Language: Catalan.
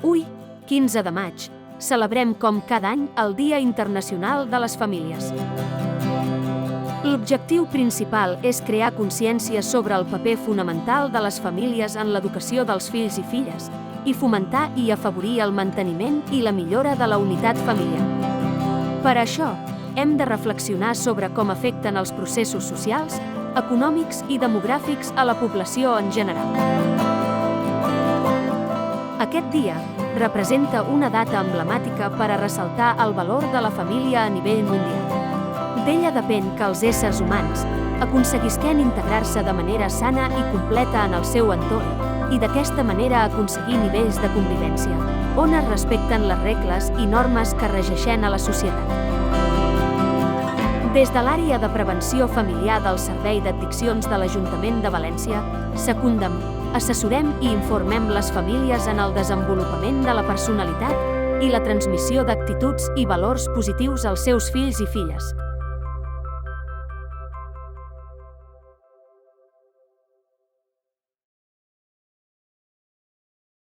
Ui, 15 de maig, celebrem com cada any el Dia Internacional de les Famílies. L'objectiu principal és crear consciència sobre el paper fonamental de les famílies en l'educació dels fills i filles i fomentar i afavorir el manteniment i la millora de la unitat familiar. Per això, hem de reflexionar sobre com afecten els processos socials, econòmics i demogràfics a la població en general. Aquest dia representa una data emblemàtica per a ressaltar el valor de la família a nivell mundial. D'ella depèn que els éssers humans aconseguisquen integrar-se de manera sana i completa en el seu entorn i d'aquesta manera aconseguir nivells de convivència, on es respecten les regles i normes que regeixen a la societat. Des de l'àrea de prevenció familiar del Servei d'Addiccions de l'Ajuntament de València, secundem, assessorem i informem les famílies en el desenvolupament de la personalitat i la transmissió d'actituds i valors positius als seus fills i filles.